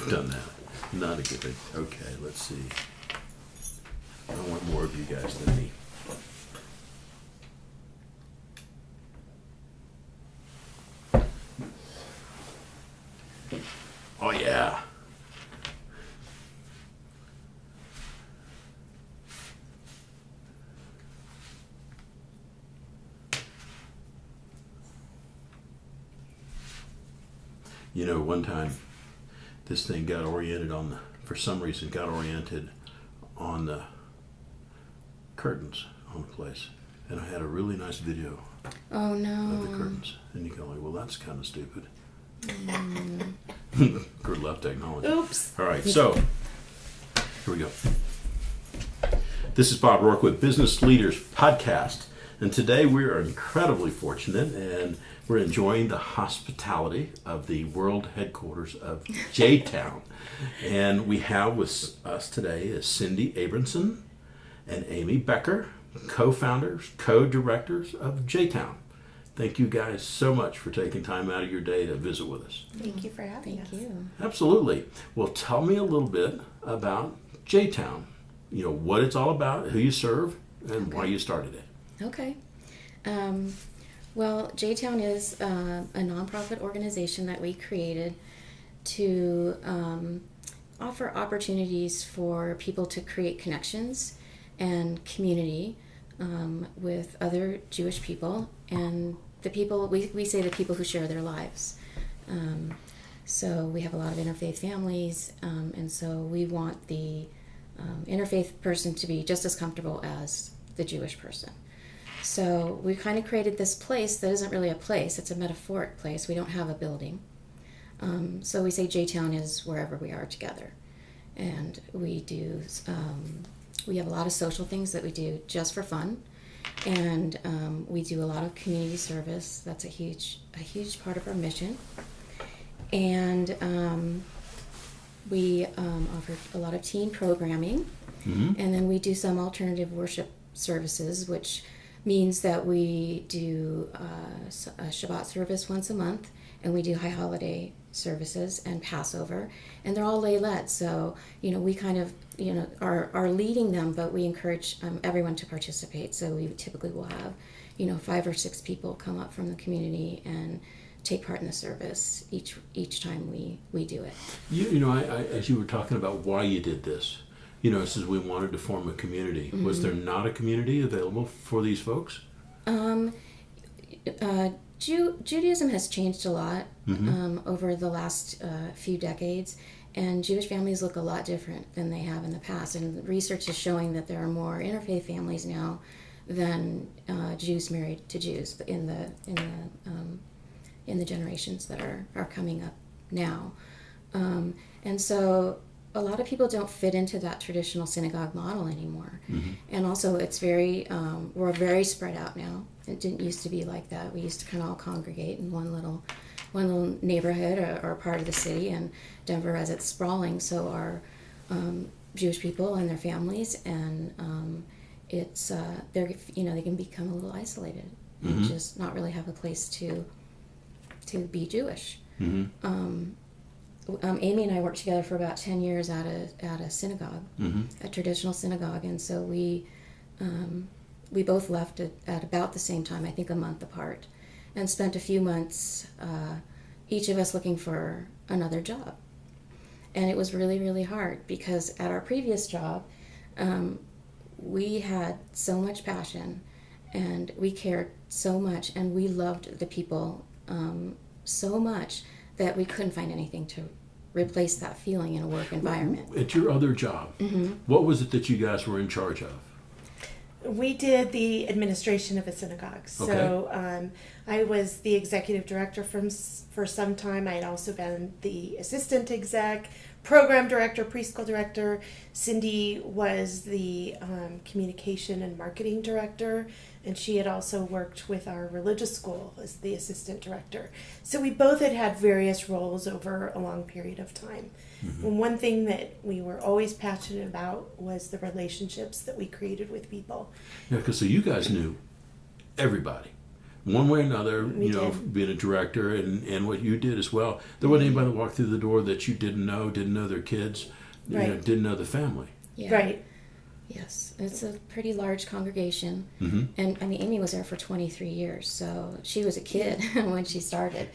I've done that. Not a good thing. Okay, let's see. I want more of you guys than me. Oh, yeah. You know, one time this thing got oriented for some reason, got oriented on the curtains on the place. And I had a really nice video Oh, no. of the curtains. And you go like, well, that's kind of stupid. Good love technology. Oops. All right, so here we go. This is Bob Rourke with Business Leaders Podcast. And today we are incredibly fortunate and we're enjoying the hospitality of the world headquarters of JTown. And we have with us today is Cindy Abramson and Amy Becker, co-founders, co-directors of JTown. Thank you guys so much for taking time out of your day to visit with us. Thank you for having us. Thank you. Absolutely. Well, tell me a little bit about JTown. You know, what it's all about, who you serve, and why you started it. Okay. Well, JTown is a nonprofit organization that we created to offer opportunities for people to create connections and community with other Jewish people and the people, we say the people who share their lives. So we have a lot of interfaith families, and so we want the interfaith person to be just as comfortable as the Jewish person. So we kind of created this place that isn't really a place, it's a metaphoric place. We don't have a building. So we say JTown is wherever we are together. And we do, we have a lot of social things that we do just for fun. And we do a lot of community service. That's a huge part of our mission. And we offer a lot of teen programming. Mm-hmm. And then we do some alternative worship services, which means that we do a Shabbat service once a month, and we do high holiday services and Passover, and they're all lay-led. So, you know, we kind of, you know, are leading them, but we encourage everyone to participate. So we typically will have, you know, 5 or 6 people come up from the community and take part in the service each time we do it. You know, I as you were talking about why you did this, you know, it says we wanted to form a community. Mm-hmm. Was there not a community available for these folks? Judaism has changed a lot over the last few decades, and Jewish families look a lot different than they have in the past. And research is showing that there are more interfaith families now than Jews married to Jews in the generations that are coming up now. And so a lot of people don't fit into that traditional synagogue model anymore. Mm-hmm. And also it's very, we're very spread out now. It didn't used to be like that. We used to kind of all congregate in one little neighborhood or part of the city, and Denver, as it's sprawling, so are Jewish people and their families, and it's, they're, you know, they can become a little isolated mm-hmm. and just not really have a place to be Jewish. Mm-hmm. Amy and I worked together for about 10 years at a synagogue, mm-hmm. a traditional synagogue, and so we both left at about the same time, I think a month apart, and spent a few months, each of us looking for another job. And it was really, really hard because at our previous job, we had so much passion and we cared so much and we loved the people so much that we couldn't find anything to replace that feeling in a work environment. At your other job, mm-hmm. what was it that you guys were in charge of? We did the administration of a synagogue. Okay. So I was the executive director for some time. I had also been the assistant exec, program director, preschool director. Cindy was the communication and marketing director, and she had also worked with our religious school as the assistant director. So we both had various roles over a long period of time. Mm-hmm. And one thing that we were always passionate about was the relationships that we created with people. Yeah, because so you guys knew everybody, one way or another, We did. being a director and what you did as well. There wasn't anybody that walked through the door that you didn't know their kids, Right. didn't know the family. Yeah. Right. Yes, it's a pretty large congregation, Mm-hmm. and I mean Amy was there for 23 years, so she was a kid when she started.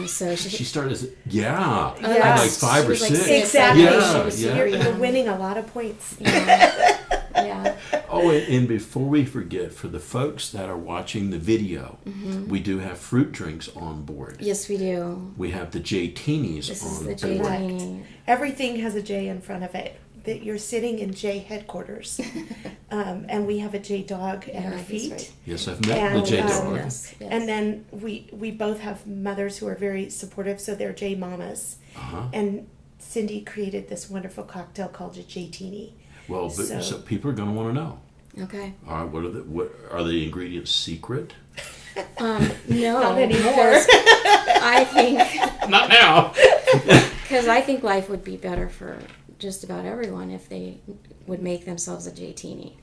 So She she started as, Yeah. like 5 she or was like 6. Exactly. Yeah, She was yeah. super You're young. winning a lot of points. Yeah. Yeah. Oh, and before we forget, for the folks that are watching the video, we do have fruit drinks on board. Yes, we do. We have the J-Teenies This on is the board. J Correct. Teeny. Everything has a J in front of it. That you're sitting in J headquarters, and we have a J dog at our Yeah, he's feet. right. Yes, I've met And, the J-Dog. Yes, yes. And then we both have mothers who are very supportive, so they're J mamas. Uh-huh. And Cindy created this wonderful cocktail called a J Teeny. Well, but, So- so people are going to want to know. Okay. All right, what are the ingredients secret? No, Not anymore. because I think Not now. because I think life would be better for just about everyone if they would make themselves a J Teeny.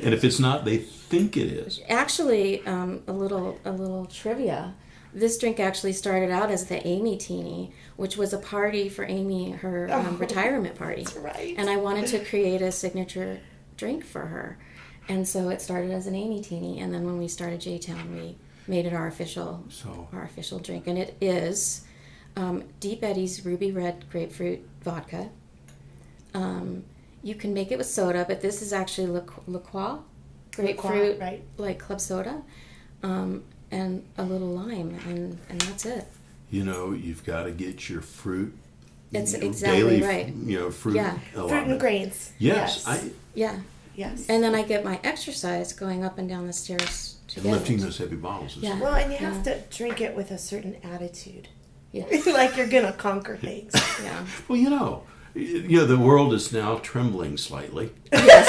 And if it's not, they think it is. Actually, a little trivia. This drink actually started out as the Amy Teeny, which was a party for Amy, her retirement party. That's right. And I wanted to create a signature drink for her. And so it started as an Amy Teeny, and then when we started JTown, we made it our official drink. And it is Deep Eddy's Ruby Red Grapefruit Vodka. You can make it with soda, but this is actually La Croix, grapefruit, right. like club soda, and a little lime, and that's it. You've got to get your fruit. It's exactly daily, right. fruit. Yeah. Fruit and grains. Yes, Yeah. Yes. And then I get my exercise going up and down the stairs to get lifting it. those heavy bottles. Yeah. Well, and you have to drink it with a certain attitude. Yeah. Like you're gonna conquer things. Yeah. Well, the world is now trembling slightly. Yes.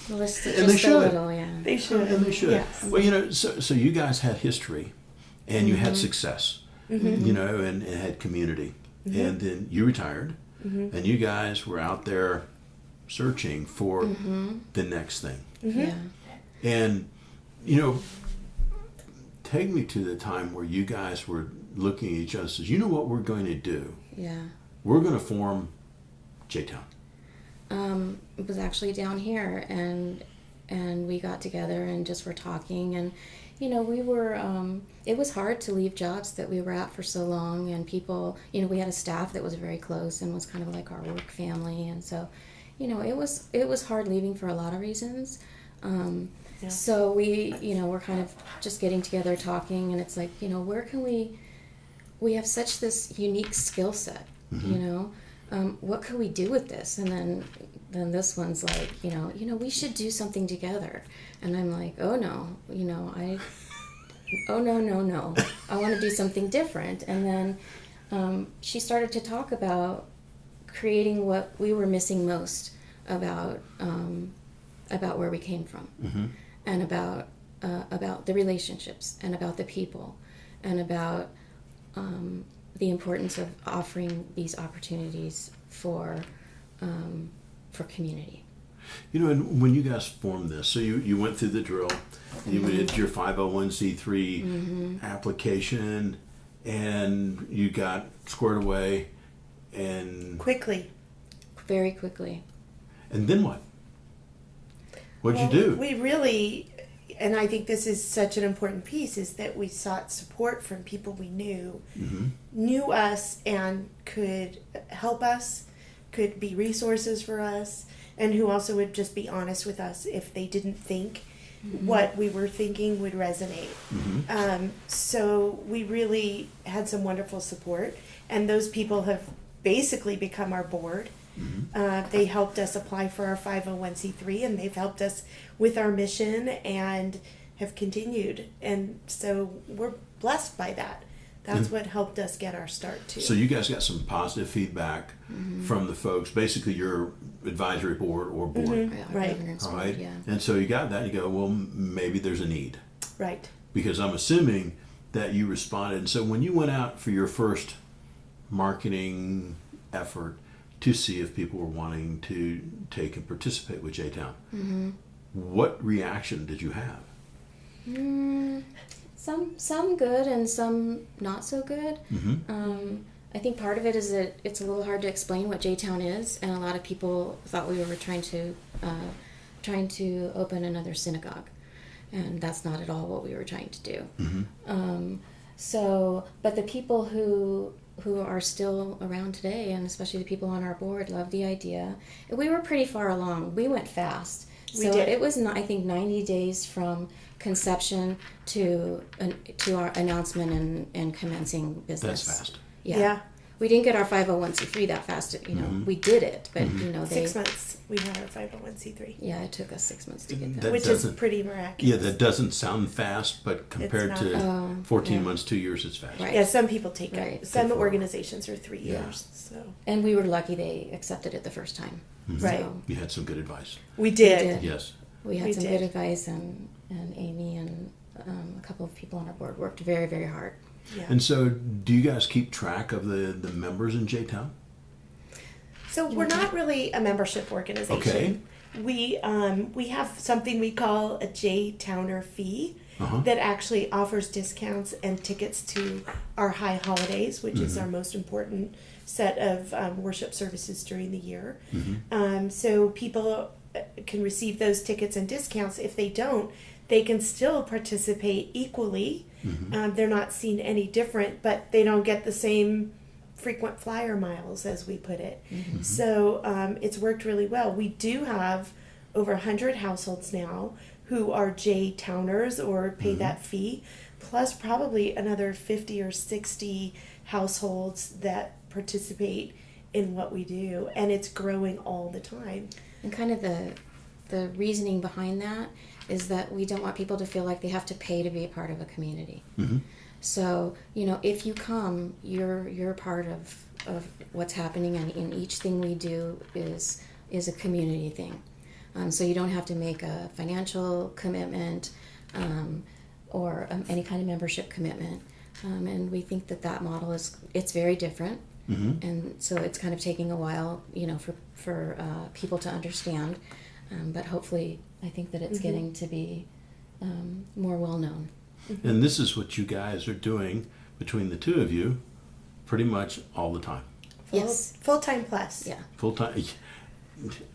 Well, just And they a should. little, yeah. They should. And they should. Yes. Well, so you guys had history, and you had success, and had community, and then you retired, and you guys were out there searching for the next thing. Yeah. And, take me to the time where you guys were looking at each other and says, you know what we're going to do? Yeah. We're going to form JTown. It was actually down here, and we got together and just were talking, and we were it was hard to leave jobs that we were at for so long, and people, we had a staff that was very close and was kind of like our work family, and so it was hard leaving for a lot of reasons. Yeah. So we we're kind of just getting together talking, and it's like, where can we have such this unique skill set, what could we do with this? And then this one's like, we should do something together. And I'm like, oh no, no, I want to do something different. And then she started to talk about creating what we were missing most about where we came from, and about the relationships, and about the people, and about the importance of offering these opportunities for community. And when you guys formed this, so you went through the drill, you did your 501c3 application, and you got squared away, and Very quickly. And then what? What'd you do? We really, and I think this is such an important piece, is that we sought support from people we knew us and could help us, could be resources for us, and who also would just be honest with us if they didn't think what we were thinking would resonate. So we really had some wonderful support, and those people have basically become our board. They helped us apply for our 501c3, and they've helped us with our mission and have continued. And so we're blessed by that. That's what helped us get our start too. So you guys got some positive feedback from the folks, basically your advisory board or board. Yeah, Right. governance All board, right. yeah. And so you got that, and you go, well, maybe there's a need. Right. Because I'm assuming that you responded. And so when you went out for your first marketing effort to see if people were wanting to take and participate with JTown, What reaction did you have? Some good and some not so good. I think part of it is that it's a little hard to explain what JTown is, and a lot of people thought we were trying to open another synagogue, and that's not at all what we were trying to do. But the people who are still around today, and especially the people on our board, love the idea. We were pretty far along. We went fast. We did. It was, I think, 90 days from conception to our announcement and commencing business. That's fast. Yeah. We didn't get our 501c3 that fast. We did it, but 6 months we had our 501c3. Yeah, it took us 6 months to get that. That Which is doesn't- pretty miraculous. Yeah, that doesn't sound fast, but compared not. to 14 yeah. months, 2 years, it's fast. Right. Yeah, some people take it. Right. Some Good for 'em. organizations are 3 Yeah. years. So And we were lucky they accepted it the first time. Right. So You had some good advice. we did. did. Yes. we had We some did. good advice, and Amy and a couple of people on our board worked very, very hard. Yeah. And so, do you guys keep track of the members in JTown? So we're not really a membership organization. We have something we call a JTowner fee that actually offers discounts and tickets to our high holidays, which is our most important set of worship services during the year. So people can receive those tickets and discounts. If they don't, they can still participate equally. They're not seen any different, but they don't get the same frequent flyer miles, as we put it. So it's worked really well. We do have over 100 households now who are JTowners or pay that fee, plus probably another 50 or 60 households that participate in what we do, and it's growing all the time. And kind of the reasoning behind that is that we don't want people to feel like they have to pay to be a part of a community. So, if you come, you're a part of what's happening, and each thing we do is a community thing. So you don't have to make a financial commitment or any kind of membership commitment. And we think that model it's very different. And so it's kind of taking a while, for people to understand. But hopefully, I think that it's getting to be more well known. And this is what you guys are doing between the two of you pretty much all the time. Yes. Full-time plus. Yeah. Full time.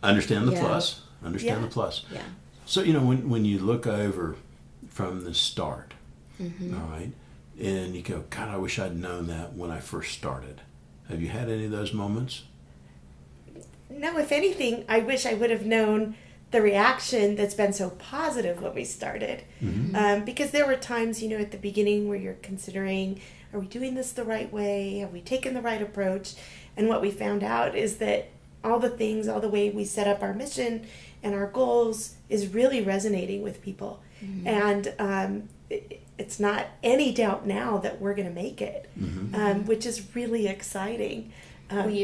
Understand the Yeah. plus. Understand Yeah. the plus. Yeah. So, when you look over from the start, all right, and you go, God, I wish I'd known that when I first started. Have you had any of those moments? No, if anything, I wish I would have known the reaction that's been so positive when we started. Because there were times, at the beginning where you're considering, are we doing this the right way? Have we taken the right approach? And what we found out is that all the way we set up our mission and our goals is really resonating with people. And it's not any doubt now that we're going to make it, which is really exciting. We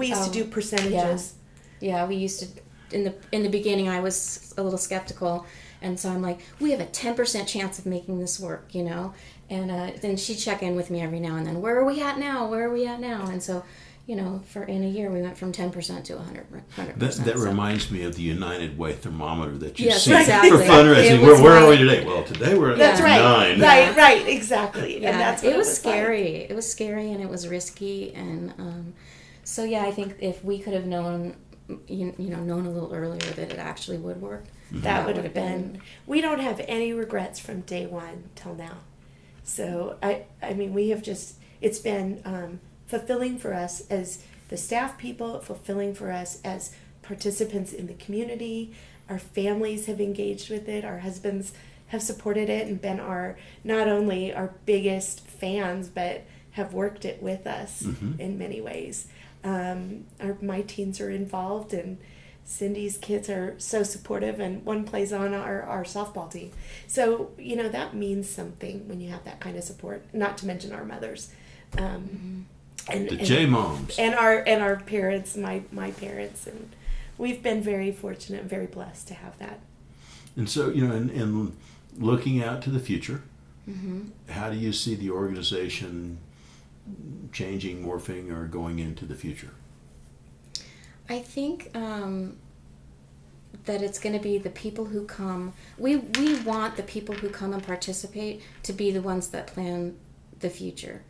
used to do percentages. Yeah, we used to. In the beginning, I was a little skeptical, and so I'm like, we have a 10% chance of making this work, And then she'd check in with me every now and then. Where are we at now? Where are we at now? And so, in a year, we went from 10% to 100%. That reminds me of the United Way thermometer that you Yes, see exactly. for fundraising. It was Where are we like- today? Well, today we're at That's right. 9. Right, exactly. Yeah, And that's what it was like. scary. It was scary, and it was risky, and so yeah, I think if we could have known, known a little earlier that it actually would work, That would have been. We don't have any regrets from day one till now. So I mean, we have just. It's been fulfilling for us as the staff people, fulfilling for us as participants in the community. Our families have engaged with it. Our husbands have supported it and been not only our biggest fans, but have worked it with us in many ways. My teens are involved, and Cindy's kids are so supportive, and one plays on our softball team. So, that means something when you have that kind of support, not to mention our mothers. And The J-moms. and our parents, my parents, and we've been very fortunate and very blessed to have that. And so, in looking out to the future, how do you see the organization changing, morphing, or going into the future? I think that it's going to be the people who come. We want the people who come and participate to be the ones that plan the future.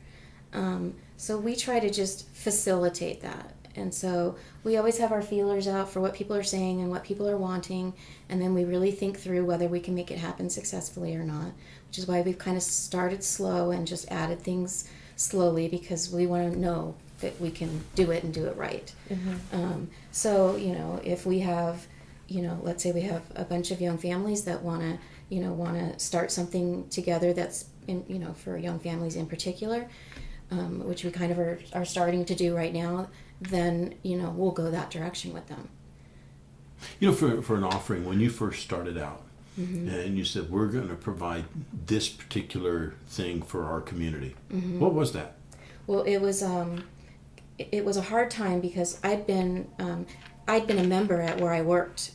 So we try to just facilitate that. And so we always have our feelers out for what people are saying and what people are wanting, and then we really think through whether we can make it happen successfully or not, which is why we've kind of started slow and just added things slowly, because we want to know that we can do it and do it right. So, if we have, let's say we have a bunch of young families that want to start something together that's, for young families in particular, which we kind of are starting to do right now, then, we'll go that direction with them. For an offering, when you first started out, and you said, we're going to provide this particular thing for our community, what was that? Well, it was a hard time because I'd been a member at where I worked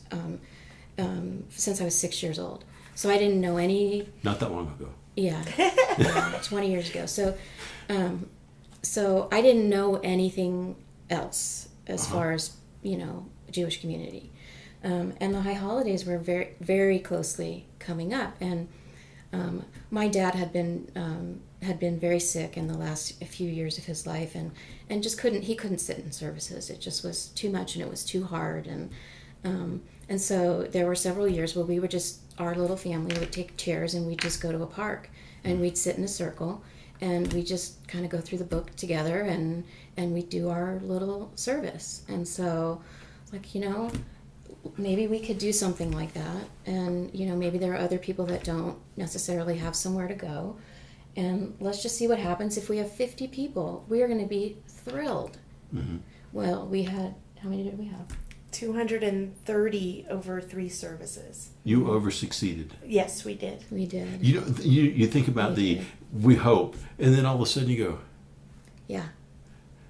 since I was 6 years old. So I didn't know any... Not that long ago. Yeah, 20 years ago. So I didn't know anything else as far as, Jewish community. And the high holidays were very, very closely coming up. And my dad had been very sick in the last few years of his life, and just couldn't sit in services. It just was too much, and it was too hard. And so there were several years where we were just, our little family would take chairs and we'd just go to a park and we'd sit in a circle and we just kind of go through the book together and we'd do our little service. And so, maybe we could do something like that. And, maybe there are other people that don't necessarily have somewhere to go. And let's just see what happens. If we have 50 people, we are going to be thrilled. Well, we had, how many did we have? 230 over 3 services. You over-succeeded. Yes, we did. We did. You think about we hope, and then all of a sudden you go, yeah.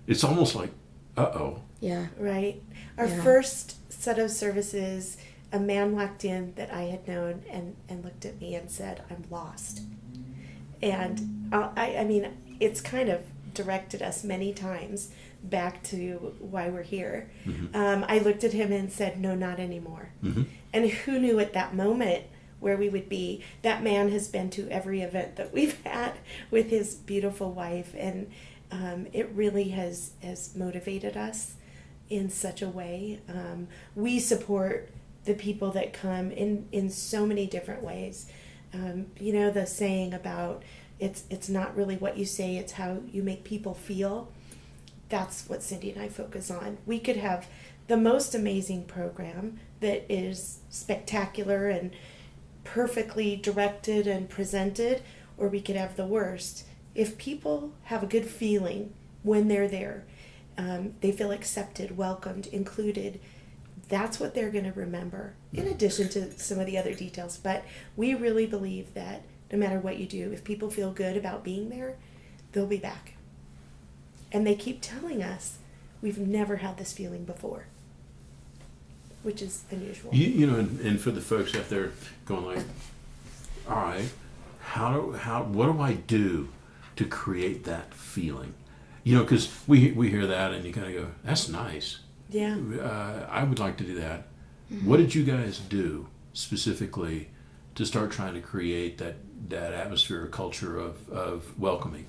It's almost like, uh-oh. Yeah. Right. Our first set of services, a man walked in that I had known and looked at me and said, "I'm lost." And I mean, it's kind of directed us many times back to why we're here. I looked at him and said, "No, not anymore." And who knew at that moment where we would be? That man has been to every event that we've had with his beautiful wife, and it really has motivated us in such a way. We support the people that come in so many different ways. The saying about it's not really what you say, it's how you make people feel. That's what Cindy and I focus on. We could have the most amazing program that is spectacular and perfectly directed and presented, or we could have the worst. If people have a good feeling when they're there, they feel accepted, welcomed, included, that's what they're going to remember, in addition to some of the other details. But we really believe that no matter what you do, if people feel good about being there, they'll be back. And they keep telling us, we've never had this feeling before, which is unusual. And for the folks out there going like, all right, what do I do to create that feeling? Because we hear that and you kind of go, that's nice. Yeah. I would like to do that. What did you guys do specifically to start trying to create that atmosphere or culture of welcoming?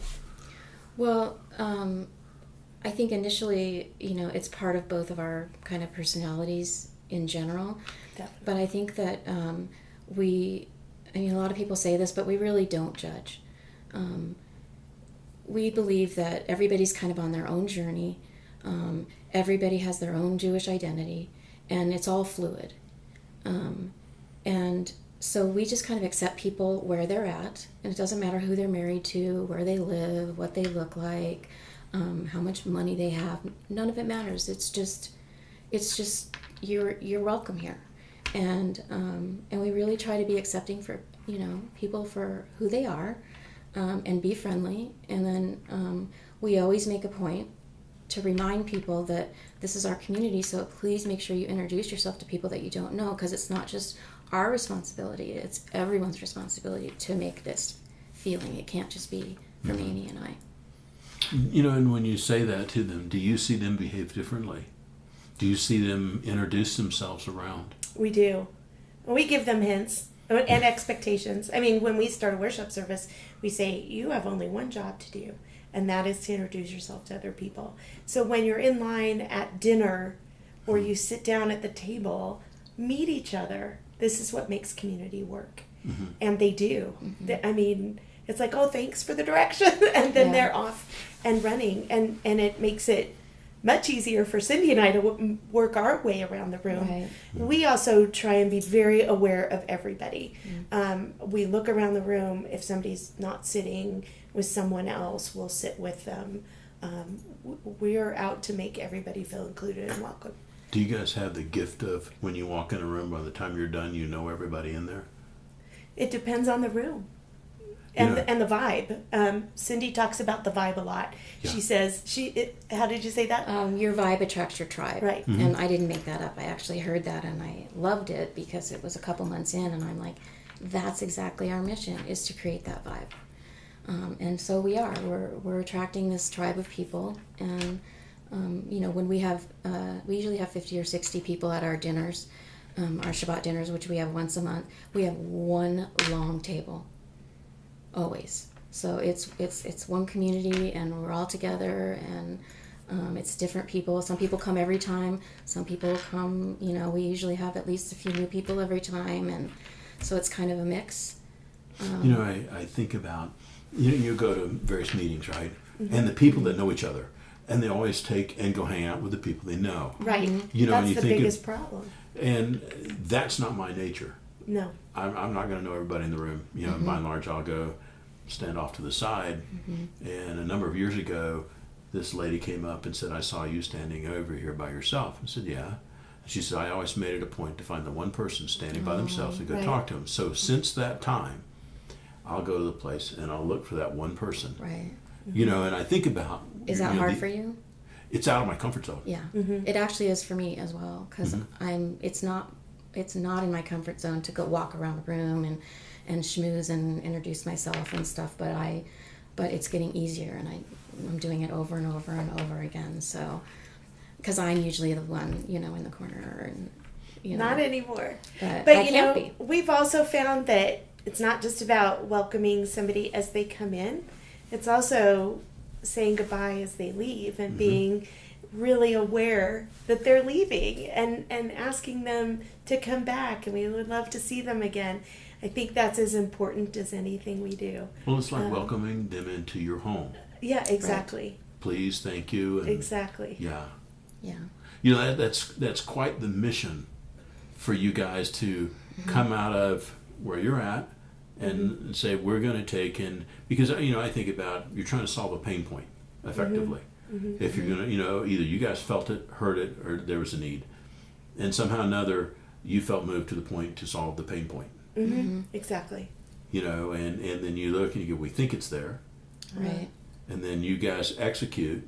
Well, I think initially, it's part of both of our kind of personalities in general. Definitely. But I think that a lot of people say this, but we really don't judge. We believe that everybody's kind of on their own journey. Everybody has their own Jewish identity, and it's all fluid. And so we just kind of accept people where they're at, and it doesn't matter who they're married to, where they live, what they look like, how much money they have. None of it matters. It's just you're welcome here, and we really try to be accepting for people for who they are, and be friendly. And then we always make a point to remind people that this is our community, so please make sure you introduce yourself to people that you don't know, because it's not just our responsibility, it's everyone's responsibility to make this feeling. It can't just be from Amy and I. And when you say that to them, do you see them behave differently? Do you see them introduce themselves around? We do. We give them hints and expectations. I mean, when we start a worship service, we say, you have only one job to do, and that is to introduce yourself to other people. So when you're in line at dinner or you sit down at the table, meet each other. This is what makes community work. Mm-hmm. And they do. I mean, it's like, oh, thanks for the direction. And then they're off and running. And it makes it much easier for Cindy and I to work our way around the room. Right. We also try and be very aware of everybody. We look around the room. If somebody's not sitting with someone else, we'll sit with them. We're out to make everybody feel included and welcome. Do you guys have the gift of when you walk in a room, by the time you're done, you know everybody in there? It depends on the room. And, Yeah. and the vibe. Cindy talks about the vibe a lot. Yeah. She says, how did you say that? Your vibe attracts your tribe. Right. Mm-hmm. And I didn't make that up. I actually heard that and I loved it because it was a couple months in and I'm like, that's exactly our mission, is to create that vibe. And so we are. We're attracting this tribe of people. And, when we have, we usually have 50 or 60 people at our dinners, our Shabbat dinners, which we have once a month. We have one long table. Always. So it's one community and we're all together and it's different people. Some people come every time. Some people come, we usually have at least a few new people every time, and so it's kind of a mix. I think about, you go to various meetings, right? Mm-hmm. And the people that know each other, and they always take and go hang out with the people they know. Right. And That's you the think biggest problem. And that's not my nature. No. I'm not going to know everybody in the room. By and large, I'll go stand off to the side. Mm-hmm. And a number of years ago, this lady came up and said, I saw you standing over here by yourself. I said, yeah. She said, I always made it a point to find the one person standing by themselves and go talk to them. So since that time, I'll go to the place and I'll look for that one person. Right. And I think about... Is that hard for you? It's out of my comfort zone. Yeah. Mm-hmm. It actually is for me as well, because it's not in my comfort zone to go walk around the room and schmooze and introduce myself and stuff, but it's getting easier and I'm doing it over and over and over again. So, because I'm usually the one, in the corner and, Not anymore. But But I can't be. we've also found that it's not just about welcoming somebody as they come in. It's also saying goodbye as they leave and being really aware that they're leaving and asking them to come back, and we would love to see them again. I think that's as important as anything we do. Well, it's like welcoming them into your home. Yeah, exactly. Right. Please, thank you. And Exactly. Yeah. Yeah. That's quite the mission for you guys to come out of where you're at and say, we're going to take in, because, I think about, you're trying to solve a pain point effectively. If you're going to, either you guys felt it, heard it, or there was a need. And somehow or another, you felt moved to the point to solve the pain point. Exactly. And then you look and you go, we think it's there. Right. And then you guys execute,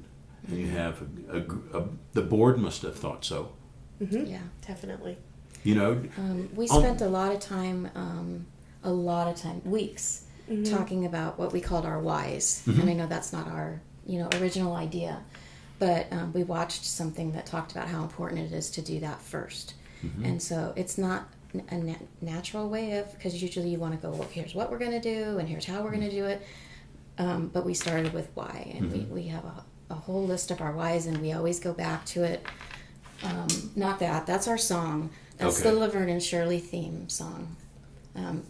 and you have the board must have thought so. Yeah. Definitely. We spent a lot of time, weeks, talking about what we called our whys. And I know that's not our, original idea, but we watched something that talked about how important it is to do that first. And so it's not a natural way of, because usually you want to go, well, here's what we're going to do and here's how we're going to do it. But we started with why, and we have a whole list of our whys, and we always go back to it. That's our song. That's the Laverne and Shirley theme song,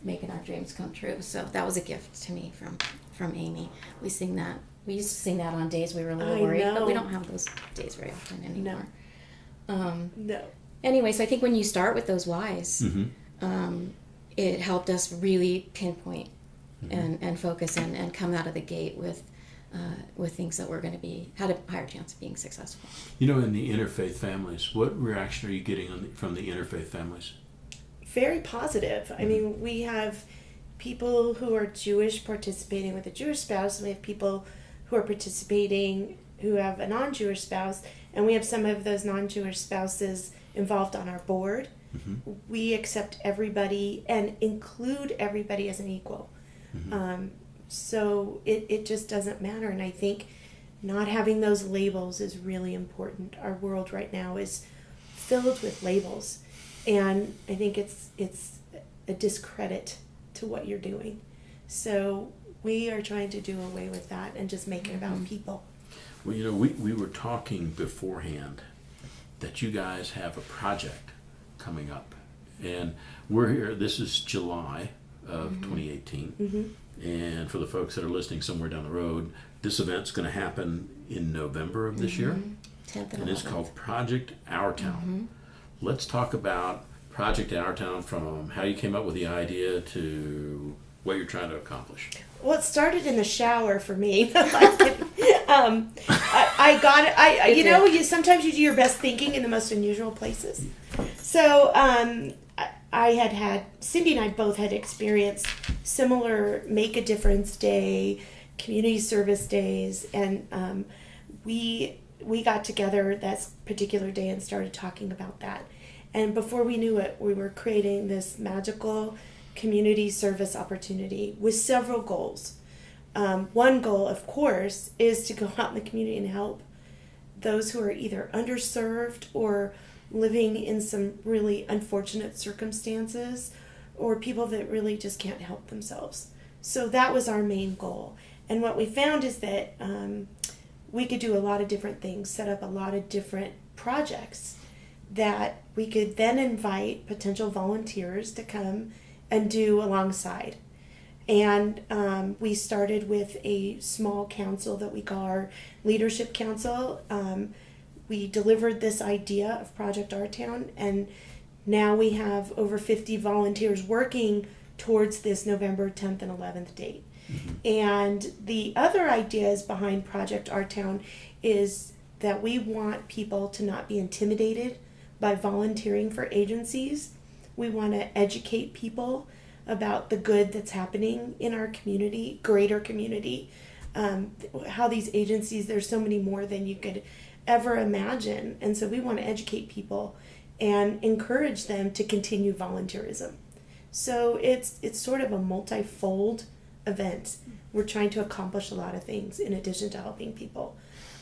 Making Our Dreams Come True. So that was a gift to me from Amy. We sing that. We used to sing that on days we were a little worried, but we don't have those days very often anymore. No. Anyway, so I think when you start with those whys, it helped us really pinpoint and focus and come out of the gate with things that we're going to had a higher chance of being successful. In the interfaith families, what reaction are you getting from the interfaith families? Very positive. I mean, we have people who are Jewish participating with a Jewish spouse, and we have people who are participating who have a non-Jewish spouse, and we have some of those non-Jewish spouses involved on our board. We accept everybody and include everybody as an equal. So it just doesn't matter, and I think not having those labels is really important. Our world right now is filled with labels, and I think it's a discredit to what you're doing. So we are trying to do away with that and just make it about people. Well, we were talking beforehand that you guys have a project coming up, and we're here. This is July of 2018, and for the folks that are listening somewhere down the road, this event's going to happen in November of this year, 10th and it's called Project Our Town. Let's talk about Project Our Town, from how you came up with the idea to what you're trying to accomplish. Well, it started in the shower for me. I got it. You sometimes you do your best thinking in the most unusual places. So I had Cindy and I both had experienced similar Make a Difference Day, community service days, and we got together that particular day and started talking about that. And before we knew it, we were creating this magical community service opportunity with several goals. One goal, of course, is to go out in the community and help those who are either underserved or living in some really unfortunate circumstances, or people that really just can't help themselves. So that was our main goal. And what we found is that we could do a lot of different things, set up a lot of different projects that we could then invite potential volunteers to come and do alongside. And we started with a small council that we call our Leadership Council. We delivered this idea of Project Our Town, and now we have over 50 volunteers working towards this November 10th and 11th date. And the other ideas behind Project Our Town is that we want people to not be intimidated by volunteering for agencies. We want to educate people about the good that's happening in our community, greater community, how these agencies, there's so many more than you could ever imagine. And so we want to educate people and encourage them to continue volunteerism. So it's sort of a multifold event. We're trying to accomplish a lot of things in addition to helping people.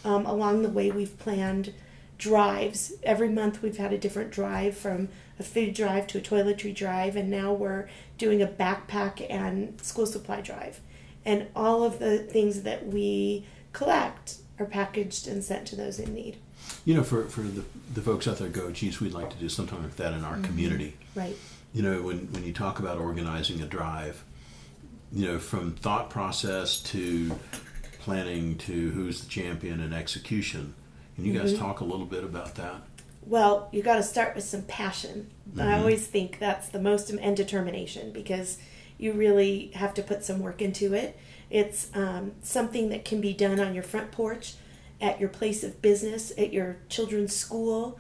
Along the way, we've planned drives. Every month we've had a different drive, from a food drive to a toiletry drive, and now we're doing a backpack and school supply drive. And all of the things that we collect are packaged and sent to those in need. For the folks out there go, geez, we'd like to do something like that in our community. Right. When you talk about organizing a drive, from thought process to planning to who's the champion and execution, can you guys talk a little bit about that? Well, you got to start with some passion. I always think that's the most, and determination, because you really have to put some work into it. It's something that can be done on your front porch, at your place of business, at your children's school,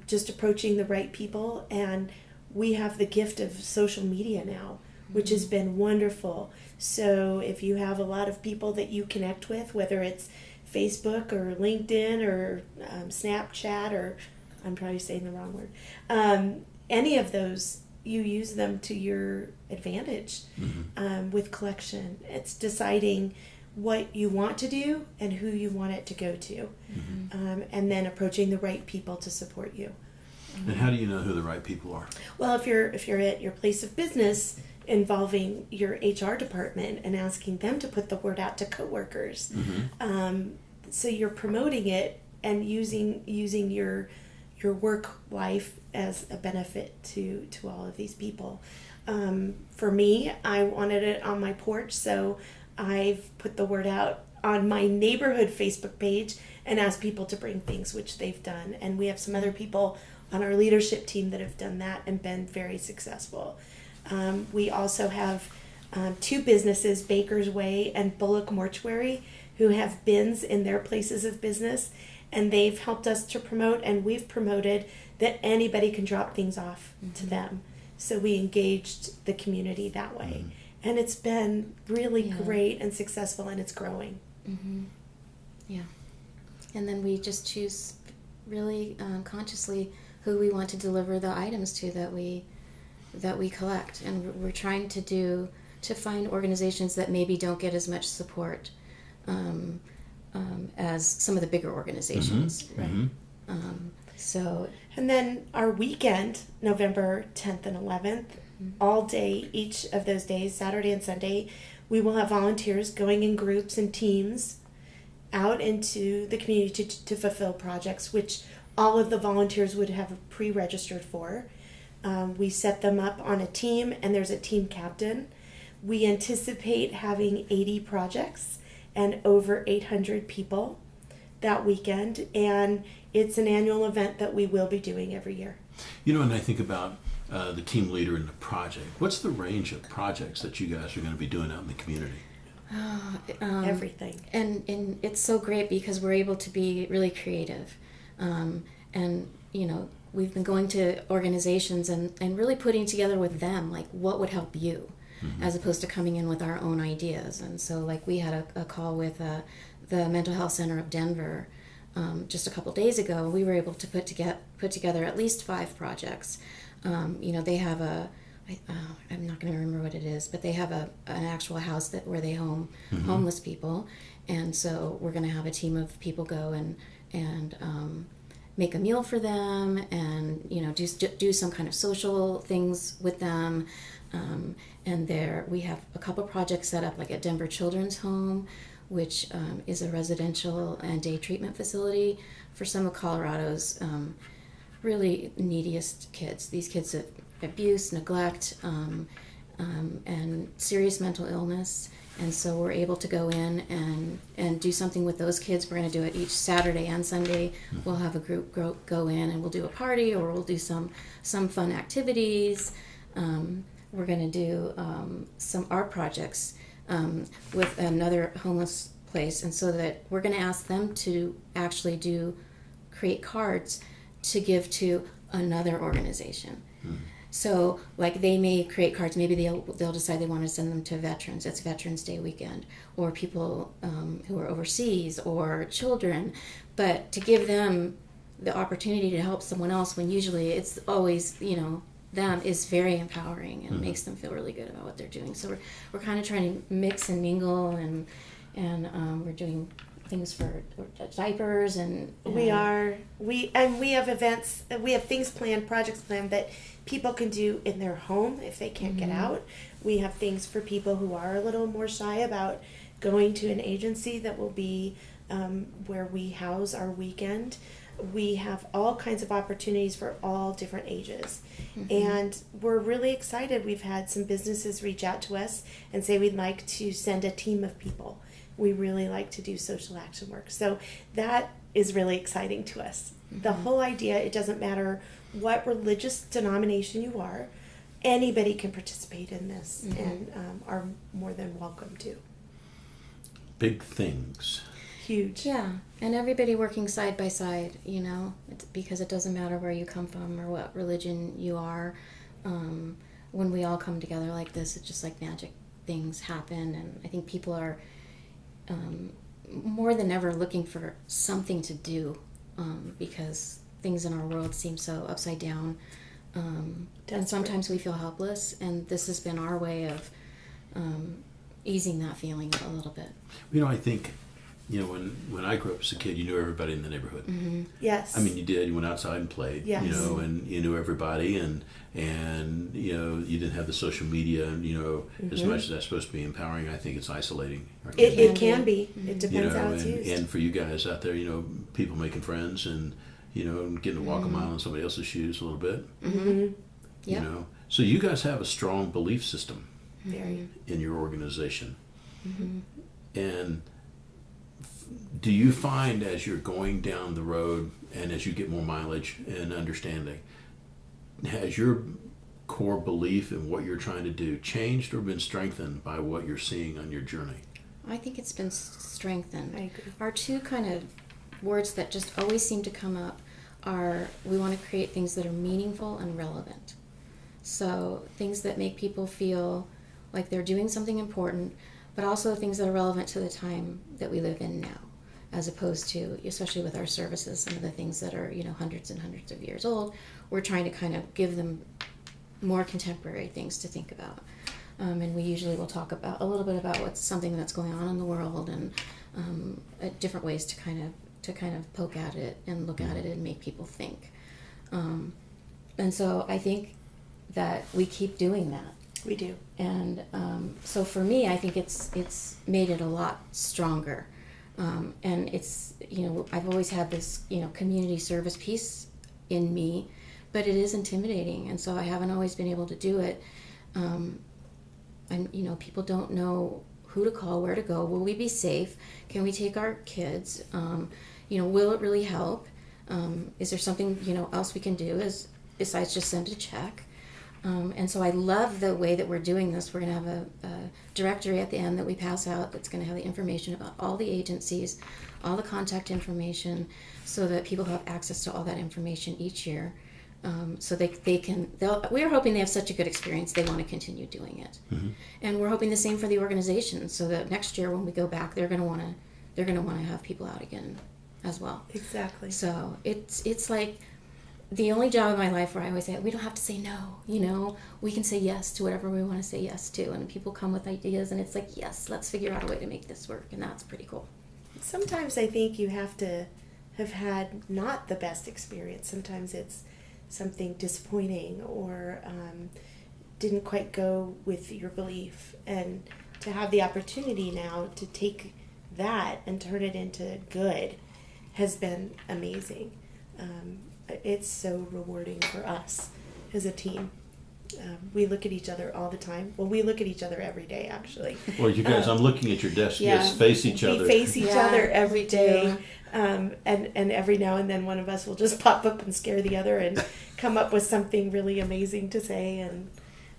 just approaching the right people. And we have the gift of social media now, which has been wonderful. So if you have a lot of people that you connect with, whether it's Facebook or LinkedIn or Snapchat, or I'm probably saying the wrong word, any of those, you use them to your advantage with collection. It's deciding what you want to do and who you want it to go to, and then approaching the right people to support you. And how do you know who the right people are? Well, if you're at your place of business, involving your HR department and asking them to put the word out to coworkers. So you're promoting it and using your work life as a benefit to all of these people. For me, I wanted it on my porch, so I've put the word out on my neighborhood Facebook page and asked people to bring things, which they've done. And we have some other people on our leadership team that have done that and been very successful. We also have 2 businesses, Baker's Way and Bullock Mortuary, who have bins in their places of business, and they've helped us to promote, and we've promoted that anybody can drop things off to them. So we engaged the community that way. And it's been really great and successful, and it's growing. Yeah. And then we just choose really consciously who we want to deliver the items to that we collect, and we're trying to find organizations that maybe don't get as much support as some of the bigger organizations, right? So And then our weekend, November 10th and 11th, all day, each of those days, Saturday and Sunday, we will have volunteers going in groups and teams out into the community to fulfill projects, which all of the volunteers would have pre-registered for. We set them up on a team, and there's a team captain. We anticipate having 80 projects and over 800 people that weekend, and it's an annual event that we will be doing every year. You know, and I think about the team leader in the project. What's the range of projects that you guys are going to be doing out in the community? Everything. And it's so great because we're able to be really creative. And, you know, we've been going to organizations and really putting together with them, like, what would help you, as opposed to coming in with our own ideas. And so, like, we had a call with the Mental Health Center of Denver just a couple days ago. We were able to put together at least 5 projects. You know, they have I'm not going to remember what it is, but they have an actual house where they home homeless people. And so we're going to have a team of people go and make a meal for them, and, you know, do some kind of social things with them. And we have a couple projects set up, like at Denver Children's Home, which is a residential and day treatment facility for some of Colorado's really neediest kids. These kids have abuse, neglect, and serious mental illness. And so we're able to go in and do something with those kids. We're going to do it each Saturday and Sunday. We'll have a group go in, and we'll do a party, or we'll do some fun activities. We're going to do some art projects with another homeless place. And so that we're going to ask them to actually create cards to give to another organization. So, like, they may create cards. Maybe they'll decide they want to send them to veterans. It's Veterans Day weekend, or people who are overseas, or children. But to give them the opportunity to help someone else, when usually it's always, you know, them, is very empowering and makes them feel really good about what they're doing. So we're kind of trying to mix and mingle, and we're doing things for diapers, and we have events, we have things planned, projects planned that people can do in their home if they can't get out. We have things for people who are a little more shy about going to an agency that will be where we house our weekend. We have all kinds of opportunities for all different ages. And we're really excited. We've had some businesses reach out to us and say we'd like to send a team of people. We really like to do social action work. So that is really exciting to us. The whole idea, it doesn't matter what religious denomination you are, anybody can participate in this and are more than welcome to. Big things. Huge. Yeah, and everybody working side by side, you know, because it doesn't matter where you come from or what religion you are. When we all come together like this, it's just like magic things happen. And I think people are more than ever looking for something to do because things in our world seem so upside down. And sometimes we feel helpless, and this has been our way of easing that feeling a little bit. You know, I think, you know, when I grew up as a kid, you knew everybody in the neighborhood. Yes. I mean, you did. You went outside and played. Yes. You know, and you knew everybody, and you know, you didn't have the social media, and, you know, as much as that's supposed to be empowering, I think it's isolating. It can be. It depends, you know, how it's used. And for you guys out there, you know, people making friends, and, you know, getting to walk a mile in somebody else's shoes a little bit. You know, so you guys have a strong belief system in your organization. And do you find, as you're going down the road and as you get more mileage and understanding, has your core belief in what you're trying to do changed or been strengthened by what you're seeing on your journey? I think it's been strengthened. I agree. Our two kind of words that just always seem to come up are, we want to create things that are meaningful and relevant. So things that make people feel like they're doing something important, but also things that are relevant to the time that we live in now, as opposed to, especially with our services, some of the things that are, you know, hundreds and hundreds of years old. We're trying to kind of give them more contemporary things to think about. And we usually will talk about a little bit about what's something that's going on in the world, and different ways to kind of poke at it and look at it and make people think. And so I think that we keep doing that. We do. And so for me, I think it's made it a lot stronger. And it's, I've always had this, community service piece in me, but it is intimidating. And so I haven't always been able to do it. And, people don't know who to call, where to go. Will we be safe? Can we take our kids? Will it really help? Is there something, else we can do besides just send a check? And so I love the way that we're doing this. We're going to have a directory at the end that we pass out that's going to have the information about all the agencies, all the contact information, so that people have access to all that information each year. So we're hoping they have such a good experience they want to continue doing it. Mm-hmm. And we're hoping the same for the organization, so that next year when we go back, they're going to want to have people out again as well. Exactly. So it's like the only job in my life where I always say, we don't have to say no, we can say yes to whatever we want to say yes to. And people come with ideas and it's like, yes, let's figure out a way to make this work. And that's pretty cool. Sometimes I think you have to have had not the best experience. Sometimes it's something disappointing or didn't quite go with your belief. And to have the opportunity now to take that and turn it into good has been amazing. It's so rewarding for us as a team. We look at each other all the time. Well, we look at each other every day, actually. Well, you guys, I'm looking at your desk. You guys face each other. We face each other every day. And every now and then one of us will just pop up and scare the other and come up with something really amazing to say. And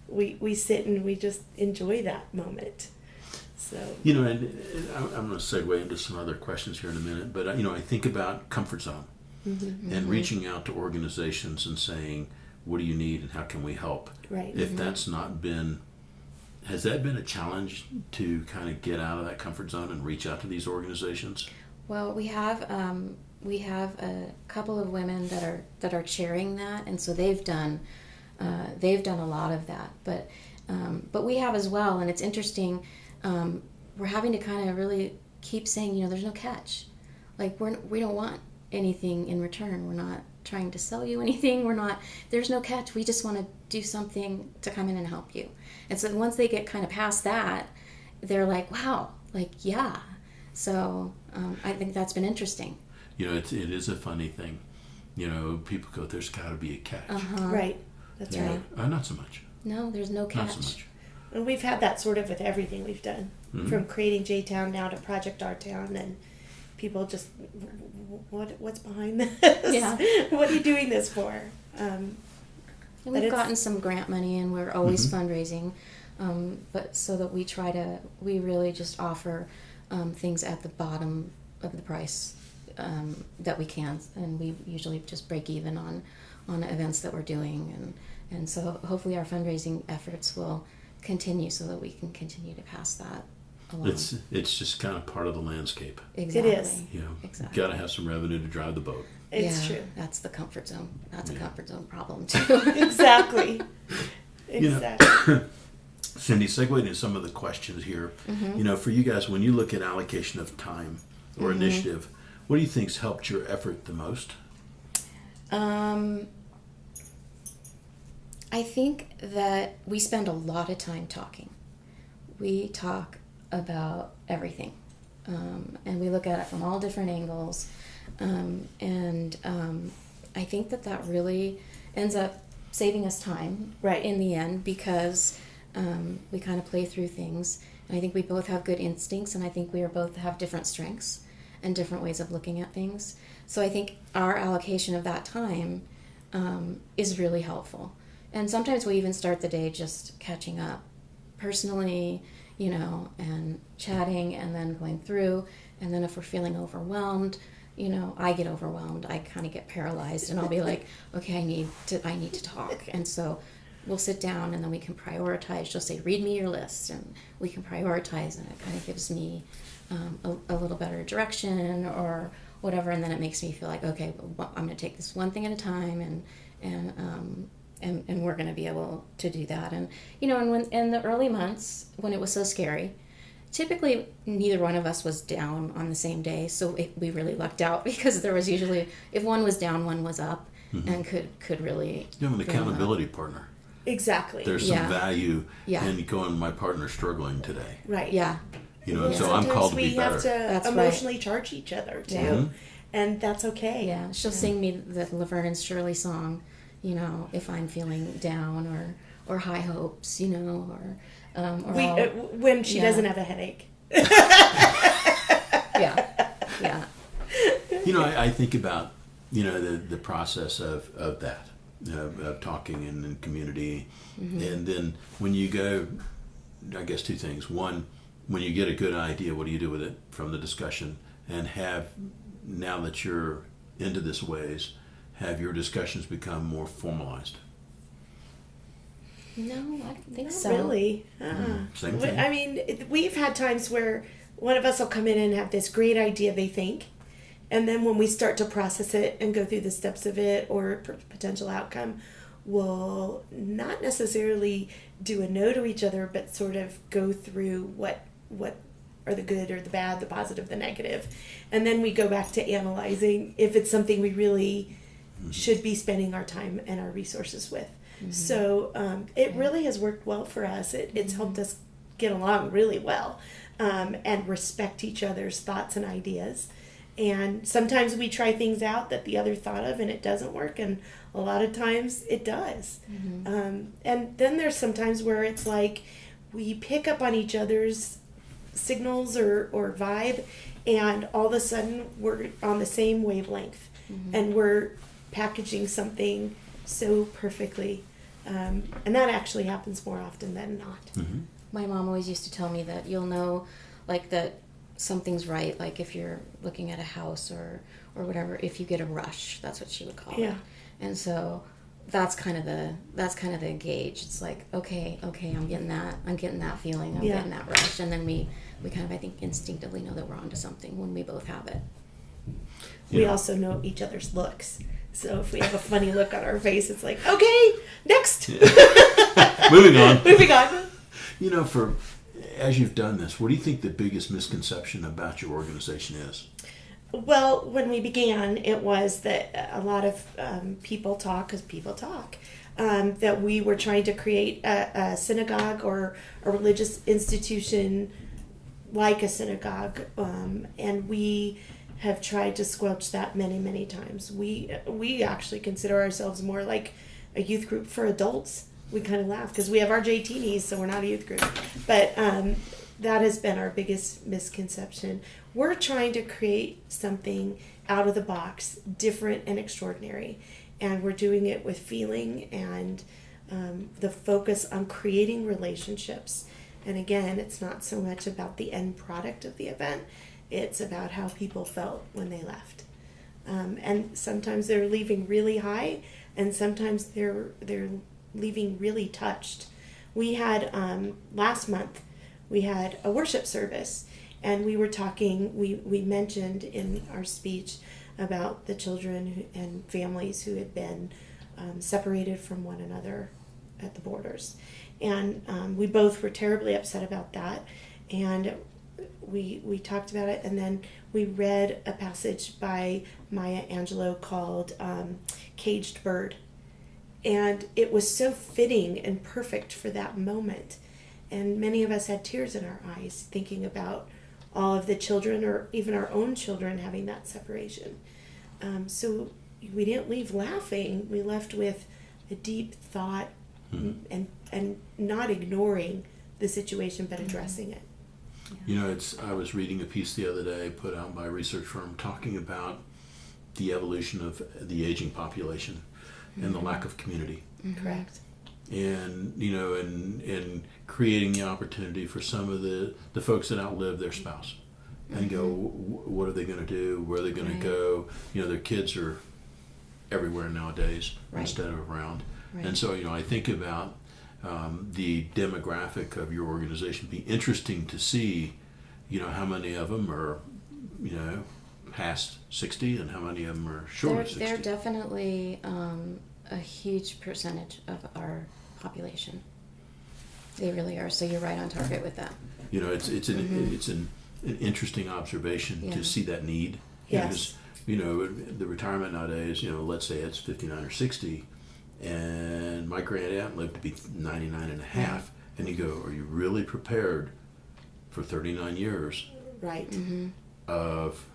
we sit and we just enjoy that moment. So and I'm going to segue into some other questions here in a minute. But, I think about comfort zone. Mm-hmm. And reaching out to organizations and saying, what do you need and how can we help? Right. If that's not been, has that been a challenge to kind of get out of that comfort zone and reach out to these organizations? Well, we have a couple of women that are chairing that, and so they've done a lot of that. But we have as well, and it's interesting. We're having to kind of really keep saying, there's no catch. Like we don't want anything in return. We're not trying to sell you anything. There's no catch. We just want to do something to come in and help you. And so once they get kind of past that, they're like, wow, like, yeah. So I think that's been interesting. It is a funny thing. People go, there's got to be a catch. Uh-huh. Right. That's right. Not so much. No, there's no catch. Not so much. And we've had that sort of with everything we've done. Mm-hmm. From creating JTown now to Project Our Town, and people just, what's behind this? Yeah. What are you doing this for? And we've gotten some grant money, and we're always fundraising, but so that we really just offer things at the bottom of the price that we can, and we usually just break even on events that we're doing, and so hopefully our fundraising efforts will continue so that we can continue to pass that along. It's just kind of part of the landscape. Exactly. It is. Exactly. Got to have some revenue to drive the boat. It's true. That's the comfort zone. That's a comfort zone problem too. Exactly. Exactly. Cindy, segueing into some of the questions here. Mm-hmm. For you guys, when you look at allocation of time or initiative, what do you think's helped your effort the most? I think that we spend a lot of time talking. We talk about everything, and we look at it from all different angles, and I think that really ends up saving us time in the end, because we kind of play through things, and I think we both have good instincts, and I think we both have different strengths and different ways of looking at things. So I think our allocation of that time is really helpful. And sometimes we even start the day just catching up personally, and chatting, and then going through. And then if we're feeling overwhelmed, I get overwhelmed. I kind of get paralyzed, and I'll be like, okay, I need to talk. And so we'll sit down, and then we can prioritize. She'll say, read me your list, and we can prioritize, and it kind of gives me a little better direction or whatever. And then it makes me feel like, okay, well, I'm going to take this one thing at a time, and we're going to be able to do that. And and when in the early months when it was so scary, typically neither one of us was down on the same day, so we really lucked out, because there was usually, if one was down, one was up, and could really. You have an accountability partner. Exactly. There's some value Yeah. in going, my partner's struggling today. Right. Yeah. You know, and so I'm called to be better. We have to emotionally charge each other too, Yeah. and that's okay. Yeah, she'll sing me the Laverne and Shirley song, you know, if I'm feeling down or high hopes, you know, When she doesn't have a headache. Yeah. You know, I think about, you know, the process of that, of talking in community. And then when you go, I guess two things. One, when you get a good idea, what do you do with it from the discussion? And now that you're into this ways, have your discussions become more formalized? No, I don't think Not so. really. Same thing. I mean, we've had times where one of us will come in and have this great idea they think, and then when we start to process it and go through the steps of it or potential outcome, we'll not necessarily do a no to each other, but sort of go through what are the good or the bad, the positive, the negative, and then we go back to analyzing if it's something we really should be spending our time and our resources with. So it really has worked well for us. It's helped us get along really well and respect each other's thoughts and ideas. And sometimes we try things out that the other thought of and it doesn't work, and a lot of times it does. And then there's some times where it's like we pick up on each other's signals or vibe, and all of a sudden we're on the same wavelength and we're packaging something so perfectly. And that actually happens more often than not. My mom always used to tell me that you'll know, like, that something's right, like if you're looking at a house or whatever, if you get a rush. That's what she would call it. And so that's kind of the gauge. It's like, okay, I'm getting that feeling, I'm getting that rush, and then we kind of, I think, instinctively know that we're onto something when we both have it. We also know each other's looks. So if we have a funny look on our face, it's like, okay, next. Moving on. Moving on. You know, as you've done this, what do you think the biggest misconception about your organization is? Well, when we began, it was that a lot of people talk because people talk. That we were trying to create a synagogue or a religious institution like a synagogue, and we have tried to squelch that many, many times. We actually consider ourselves more like a youth group for adults. We kind of laugh because we have our JTs, so we're not a youth group. But that has been our biggest misconception. We're trying to create something out of the box, different and extraordinary. And we're doing it with feeling and the focus on creating relationships. And again, it's not so much about the end product of the event. It's about how people felt when they left. And sometimes they're leaving really high, and sometimes they're leaving really touched. We had, last month, we had a worship service, and we were talking, we mentioned in our speech about the children and families who had been separated from one another at the borders. And we both were terribly upset about that. And we talked about it, and then we read a passage by Maya Angelou called Caged Bird. And it was so fitting and perfect for that moment. And many of us had tears in our eyes thinking about all of the children, or even our own children, having that separation. So we didn't leave laughing. We left with a deep thought and not ignoring the situation, but addressing it. You know, I was reading a piece the other day put out by a research firm talking about the evolution of the aging population and the lack of community. Correct. And, you know, and creating the opportunity for some of the folks that outlive their spouse and go, what are they going to do? Where are they going to go? You know, their kids are everywhere nowadays instead of around. And so, you know, I think about the demographic of your organization. It'd be interesting to see, you know, how many of them are, you know, past 60 and how many of them are short of 60. They're definitely a huge percentage of our population. They really are. So you're right on target with that. You know, it's an interesting observation to see that need. Yes. the retirement nowadays, let's say it's 59 or 60, and my grand aunt lived to be 99 and a half, and you go, are you really prepared for 39 years Right. of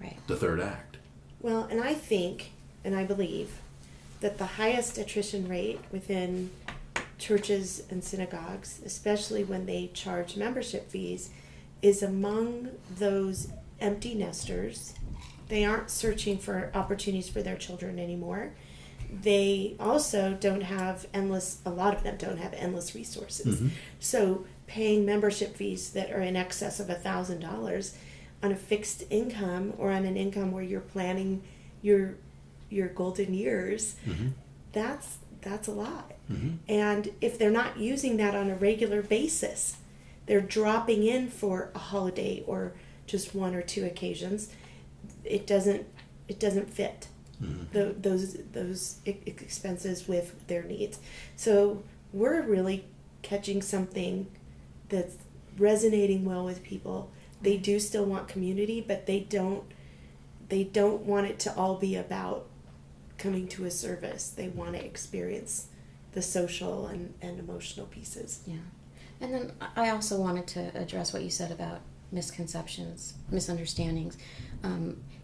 Right. the third act? Well, and I think, and I believe, that the highest attrition rate within churches and synagogues, especially when they charge membership fees, is among those empty nesters. They aren't searching for opportunities for their children anymore. They also don't have a lot of them don't have endless resources. So paying membership fees that are in excess of $1,000 on a fixed income, or on an income where you're planning your golden years, that's a lot. And if they're not using that on a regular basis, they're dropping in for a holiday or just one or two occasions, it doesn't fit those expenses with their needs. So we're really catching something that's resonating well with people. They do still want community, but they don't want it to all be about coming to a service. They want to experience the social and emotional pieces. Yeah. And then I also wanted to address what you said about misconceptions, misunderstandings.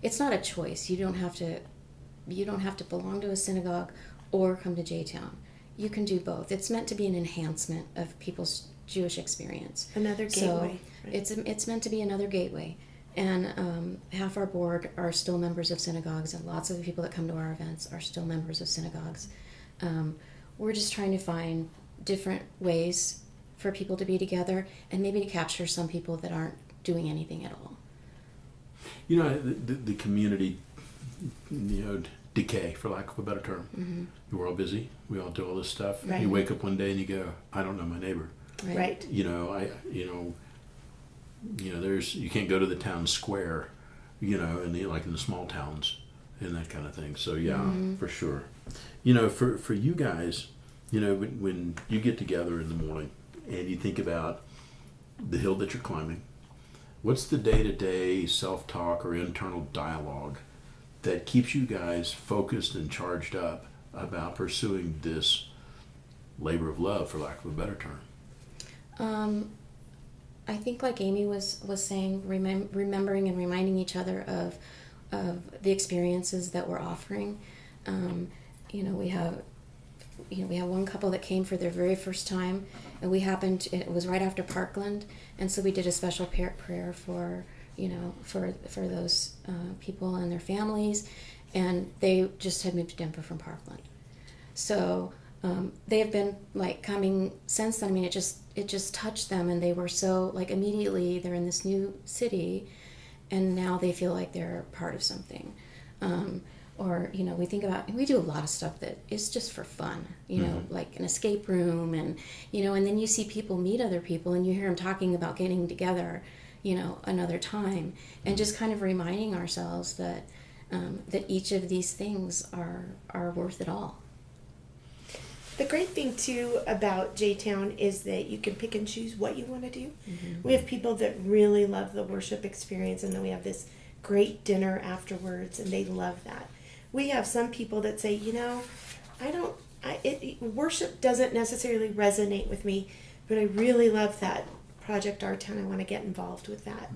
It's not a choice. You don't have to belong to a synagogue or come to JTown. You can do both. It's meant to be an enhancement of people's Jewish experience. Another gateway. So it's meant to be another gateway. And half our board are still members of synagogues, and lots of the people that come to our events are still members of synagogues. We're just trying to find different ways for people to be together, and maybe to capture some people that aren't doing anything at all. The community, decay, for lack of a better term. We're all busy. We all do all this stuff. Right. You wake up one day and you go, I don't know my neighbor. Right. There's, you can't go to the town square, in the small towns and that kind of thing. So for sure. For you guys, when you get together in the morning and you think about the hill that you're climbing, what's the day-to-day self-talk or internal dialogue that keeps you guys focused and charged up about pursuing this labor of love, for lack of a better term? I think, like Amy was saying, remembering and reminding each other of the experiences that we're offering. We have one couple that came for their very first time, and it was right after Parkland, and so we did a special prayer for those people and their families, and they just had moved to Denver from Parkland. So they have been coming since then. I mean, it just touched them, and they were so immediately they're in this new city, and now they feel like they're part of something. We do a lot of stuff that is just for fun, like an escape room, and then you see people meet other people, and you hear them talking about getting together, another time, and just kind of reminding ourselves that each of these things are worth it all. The great thing too about JTown is that you can pick and choose what you want to do. We have people that really love the worship experience, and then we have this great dinner afterwards, and they love that. We have some people that say, worship doesn't necessarily resonate with me, but I really love that Project Our Town. I want to get involved with that.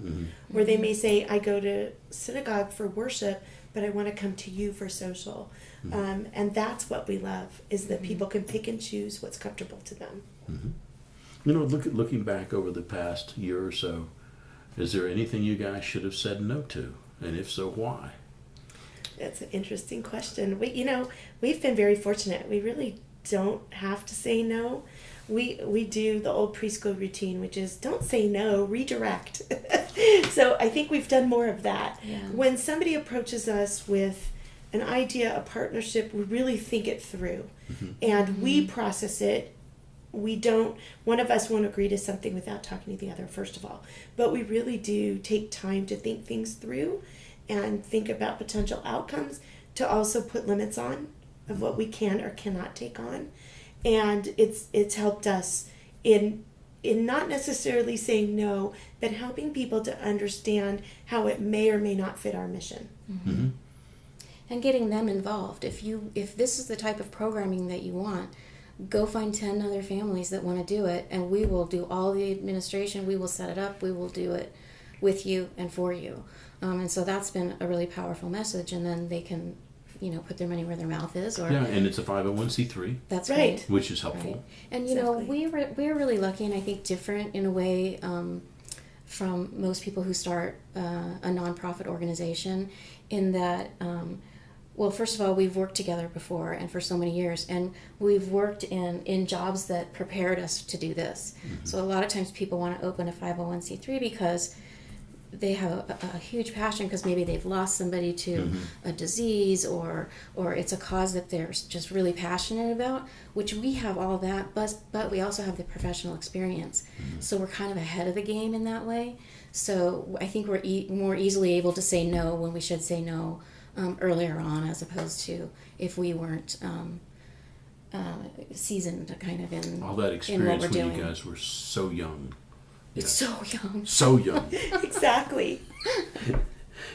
Or they may say, I go to synagogue for worship, but I want to come to you for social. And that's what we love, is that people can pick and choose what's comfortable to them. Looking back over the past year or so, is there anything you guys should have said no to? And if so, why? That's an interesting question. We've been very fortunate. We really don't have to say no. We do the old preschool routine, which is don't say no, redirect. So I think we've done more of that. Yeah. When somebody approaches us with an idea, a partnership, we really think it through, and we process it. One of us won't agree to something without talking to the other, first of all, but we really do take time to think things through and think about potential outcomes, to also put limits on of what we can or cannot take on. And it's helped us in in not necessarily saying no, but helping people to understand how it may or may not fit our mission. Mm-hmm. And getting them involved. If this is the type of programming that you want, go find 10 other families that want to do it, and we will do all the administration. We will set it up. We will do it with you and for you. And so that's been a really powerful message. And then they can, put their money where their mouth is. Or Yeah, and it's a 501c3. That's Right. right. Which is helpful. Right. And Exactly. we're really lucky, and I think different in a way from most people who start a nonprofit organization, in that. Well, first of all, we've worked together before and for so many years, and we've worked in jobs that prepared us to do this. Mm-hmm. So a lot of times people want to open a 501c3 because they have a huge passion, because maybe they've lost somebody to a disease, or it's a cause that they're just really passionate about, which we have all that, but we also have the professional experience. Mm-hmm. So we're kind of ahead of the game in that way. So I think we're more easily able to say no when we should say no earlier on, as opposed to if we weren't seasoned kind of in All that in what experience we're when doing. you guys were so young. Yeah. So young. So young. Exactly.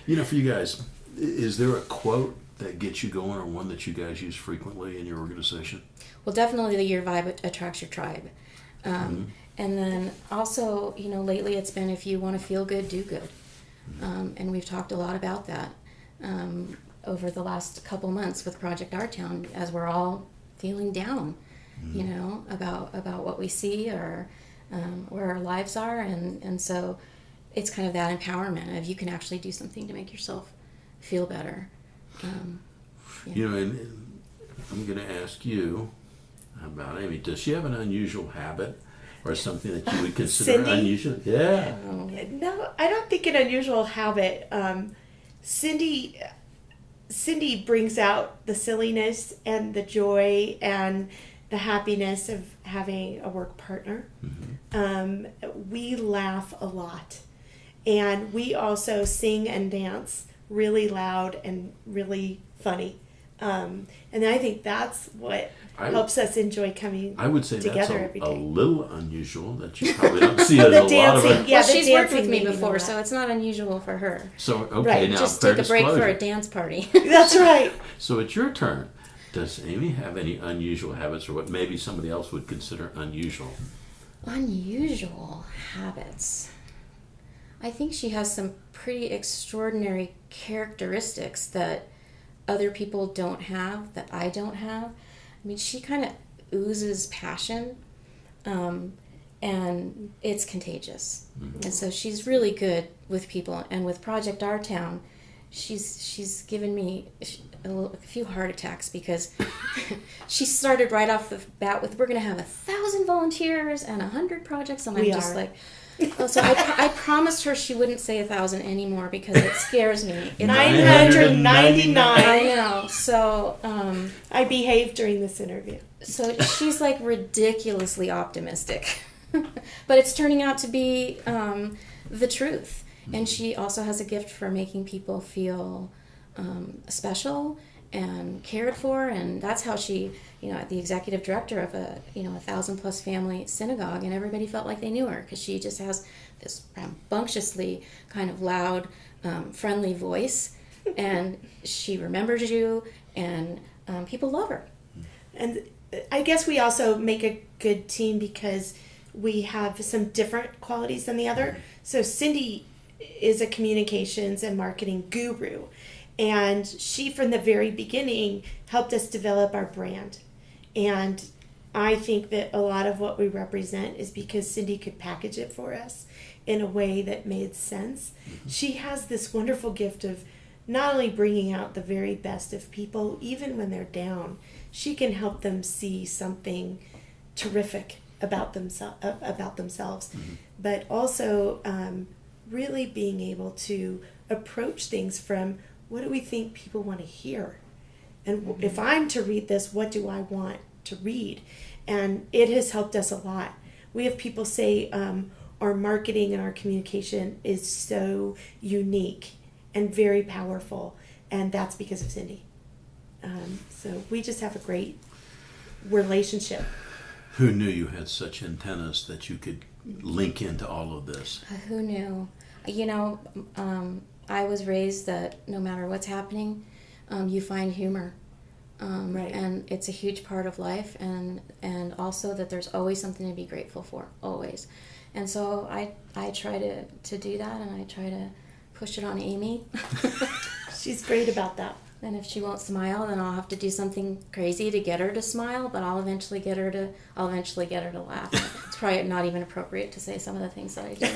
For you guys, is there a quote that gets you going, or one that you guys use frequently in your organization? Well, definitely your vibe attracts your tribe. And then also, lately it's been, if you want to feel good, do good. And we've talked a lot about that over the last couple months with Project Our Town, as we're all feeling down, about what we see, or where our lives are. And so it's kind of that empowerment of, you can actually do something to make yourself feel better. And I'm going to ask you about Amy. Does she have an unusual habit, or something that you would consider Cindy? unusual? Yeah. No, I don't think an unusual habit. Cindy brings out the silliness and the joy and the happiness of having a work partner. We laugh a lot, and we also sing and dance really loud and really funny. And I think that's what helps us enjoy coming I would say together that's every a day. little unusual, that you probably don't see it in The a lot of dancing, it. yeah, Well, the she's worked dancing with me maybe before, not. so it's not unusual for her. So, okay, Right, now Just fair take a break for disclosure. a dance party. That's right. So it's your turn. Does Amy have any unusual habits, or what maybe somebody else would consider unusual? Unusual habits. I think she has some pretty extraordinary characteristics that other people don't have, that I don't have. I mean, she kind of oozes passion, and it's contagious. And so she's really good with people. And with Project Our Town, she's given me a few heart attacks, because she started right off the bat with, we're going to have 1,000 volunteers and 100 projects, and I'm We just are. like, oh, so I promised her she wouldn't say 1,000 anymore, because it scares me. It, 999. I know. So I behaved during this interview. so she's like ridiculously optimistic, but it's turning out to be the truth. And she also has a gift for making people feel special and cared for, and that's how she, the executive director of a 1,000+ family synagogue, and everybody felt like they knew her, because she just has this rambunctiously kind of loud, friendly voice, and she remembers you, and people love her. And I guess we also make a good team because we have some different qualities than the other. So Cindy is a communications and marketing guru, and she from the very beginning helped us develop our brand. And I think that a lot of what we represent is because Cindy could package it for us in a way that made sense. She has this wonderful gift of not only bringing out the very best of people, even when they're down. She can help them see something terrific about themselves, but also really being able to approach things from, what do we think people want to hear? And if I'm to read this, what do I want to read? And it has helped us a lot. We have people say our marketing and our communication is so unique and very powerful, and that's because of Cindy. So we just have a great relationship. Who knew you had such antennas that you could link into all of this? Who knew? You know, I was raised that no matter what's happening, you find humor. Right. And it's a huge part of life, and also that there's always something to be grateful for, always. And so I try to do that, and I try to push it on Amy. She's great about that. And if she won't smile, then I'll have to do something crazy to get her to smile, but I'll eventually get her to laugh. It's probably not even appropriate to say some of the things that I do.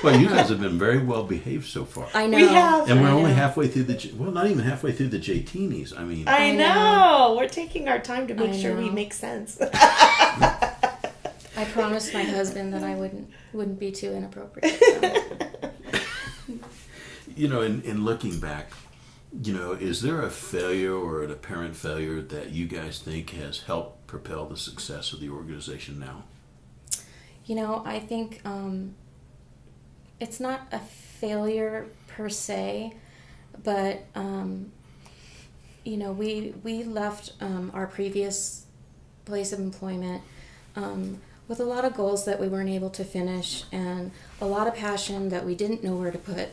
Well, you guys have been very well behaved so far. I know. We have. And we're I only know. halfway through not even halfway through the JTeenies. I mean, I know. We're taking our time to make I sure we know. make sense. I promised my husband that I wouldn't be too inappropriate. So. you know, in looking back, you know, is there a failure or an apparent failure that you guys think has helped propel the success of the organization now? You know, I think it's not a failure per se, but you know, we left our previous place of employment with a lot of goals that we weren't able to finish, and a lot of passion that we didn't know where to put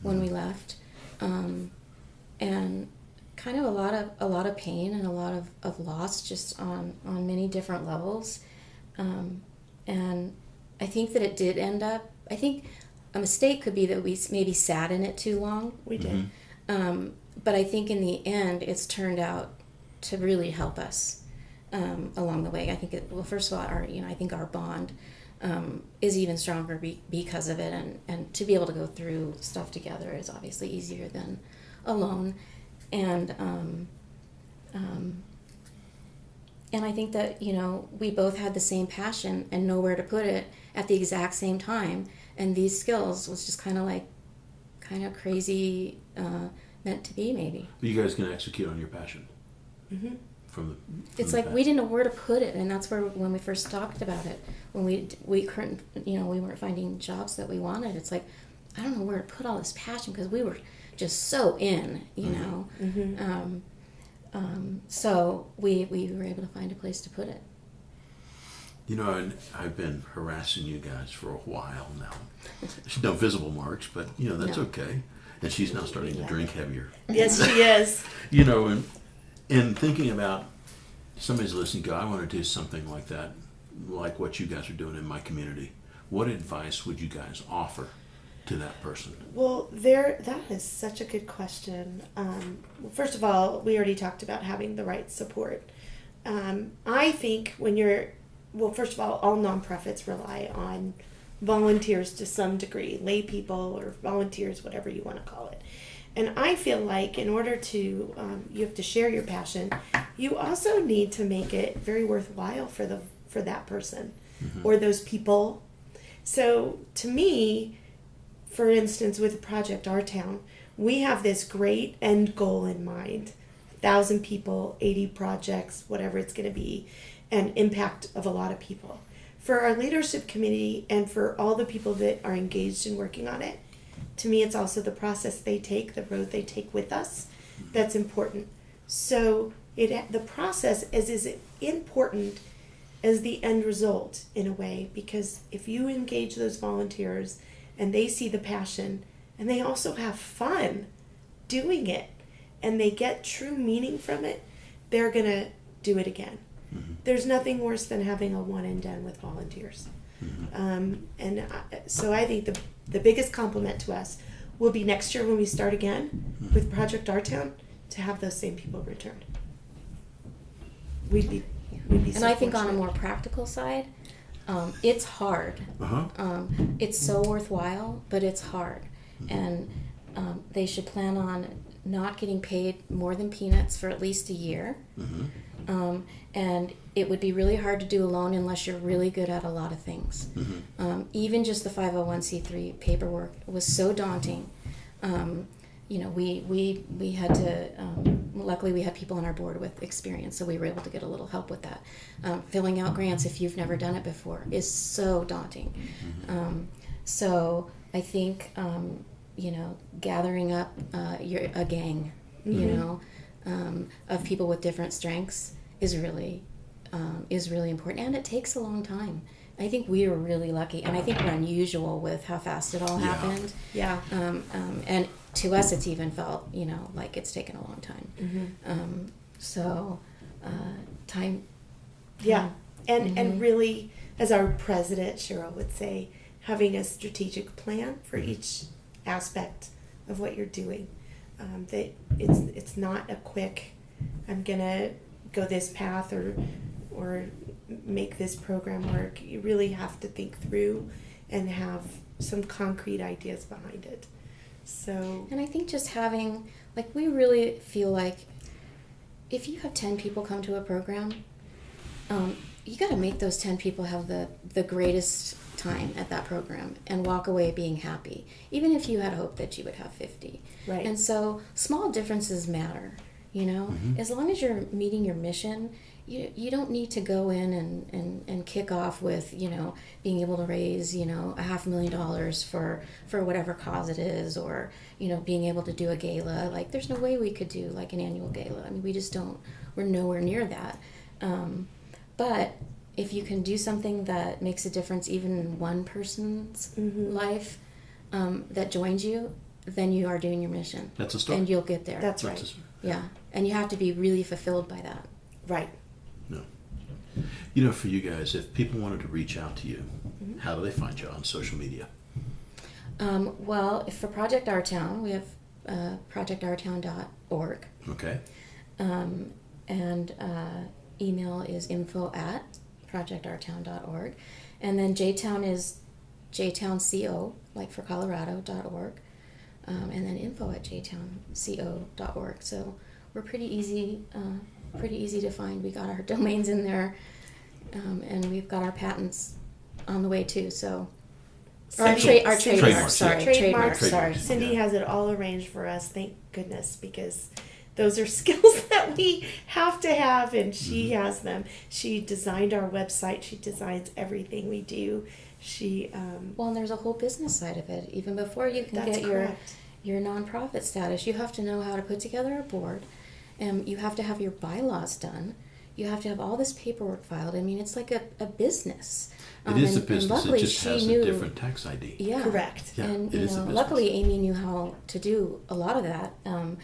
when we left, and kind of a lot of pain and a lot of loss just on many different levels. And I think that it did end up, I think a mistake could be that we maybe sat in it too long. We did. But I think in the end, it's turned out to really help us along the way. I think, first of all, I think our bond is even stronger because of it. And to be able to go through stuff together is obviously easier than alone. And I think that, you know, we both had the same passion and know where to put it at the exact same time. And these skills was just kind of crazy, meant to be, maybe. You guys can execute on your passion. Mm-hmm. It's like we didn't know where to put it, and that's where when we first talked about it, when we couldn't, you know, we weren't finding jobs that we wanted. It's like, I don't know where to put all this passion because we were just so in, you know. Mm-hmm. So we were able to find a place to put it. You know, and I've been harassing you guys for a while now. There's no visible marks, but, you know, that's No. okay. And she's now starting to drink heavier. Yes, she is. You know, and thinking about somebody's listening, go, I want to do something like that, like what you guys are doing in my community. What advice would you guys offer to that person? Well, that is such a good question. Well, first of all, we already talked about having the right support. I think first of all nonprofits rely on volunteers to some degree, lay people or volunteers, whatever you want to call it. And I feel like in order to, you have to share your passion, you also need to make it very worthwhile for that person or those people. So to me, for instance, with Project Our Town, we have this great end goal in mind. 1,000 people, 80 projects, whatever it's going to be, and impact of a lot of people. For our leadership committee and for all the people that are engaged in working on it, to me it's also the process they take, the road they take with us, that's important. So the process is as important as the end result in a way, because if you engage those volunteers and they see the passion and they also have fun doing it and they get true meaning from it, they're going to do it again. Mm-hmm. There's nothing worse than having a one and done with volunteers. Mm-hmm. So I think the biggest compliment to us will be next year when we start again with Project Our Town, to have those same people returned. We'd be And so I think on a fortunate. more practical side, it's hard. It's so worthwhile, but it's hard. And they should plan on not getting paid more than peanuts for at least a year. And it would be really hard to do alone unless you're really good at a lot of things. Even just the 501c3 paperwork was so daunting. You know, we had to, luckily we had people on our board with experience, so we were able to get a little help with that. Filling out grants, if you've never done it before, is so daunting. So I think, you know, gathering up a gang, you know, of people with different strengths is really is really important, and it takes a long time. I think we were really lucky, and I think we're unusual with how fast it all happened. Yeah. And to us, it's even felt, like it's taken a long time. Mm-hmm. Time. Yeah. And really, as our president, Cheryl, would say, having a strategic plan for each aspect of what you're doing. That it's not a quick, I'm going to go this path or make this program work. You really have to think through and have some concrete ideas behind it. So, and I think just having, we really feel like if you have 10 people come to a program, you got to make those 10 people have the greatest time at that program and walk away being happy, even if you had hoped that you would have 50. Right. And so small differences matter, as long as you're meeting your mission. You don't need to go in and kick off with, being able to raise, $500,000 for whatever cause it is, or, being able to do a gala. There's no way we could do an annual gala. I mean, we just don't, we're nowhere near that. But if you can do something that makes a difference even in one person's life that joins you, then you are doing your mission. That's a start. And you'll get there. That's right. Yeah. And you have to be really fulfilled by that. Right. No. For you guys, if people wanted to reach out to you, how do they find you on social media? Well, for Project Our Town, we have projectourtown.org. Okay. And email is info@projectourtown.org. And then JTown is JTownCO, for Colorado.org. And then info@jtownco.org. So we're pretty easy to find. We got our domains in there, and we've got our patents on the way too. So our trademarks. Sorry. Cindy has it all arranged for us. Thank goodness, because those are skills that we have to have, and she has them. She designed our website. She designs everything we do. She and there's a whole business side of it. Even before you can get your nonprofit status, you have to know how to put together a board. You have to have your bylaws done. You have to have all this paperwork filed. I mean, it's like a business. It is a business. It just has a different tax ID. Yeah. Correct. Yeah, And it is a business. luckily, Amy knew how to do a lot of that. And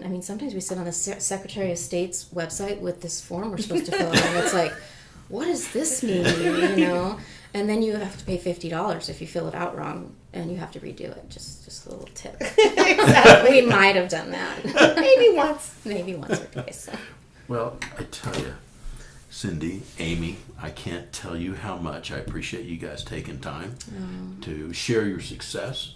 I mean, sometimes we sit on the Secretary of State's website with this form we're supposed to fill out, and it's like, what does this mean? And then you have to pay $50 if you fill it out wrong, and you have to redo it. Just a little tip. Exactly. We might have done that. Maybe once or twice. Well, I tell you, Cindy, Amy, I can't tell you how much I appreciate you guys taking time to share your success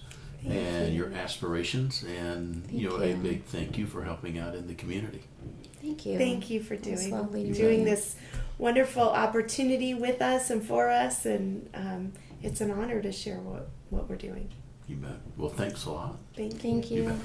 and your aspirations, and a big thank you for helping out in the community. Thank you. Thank you for doing this wonderful opportunity with us and for us, and it's an honor to share what we're doing. You bet. Well, thanks a lot. Thank you. Thank you. You bet.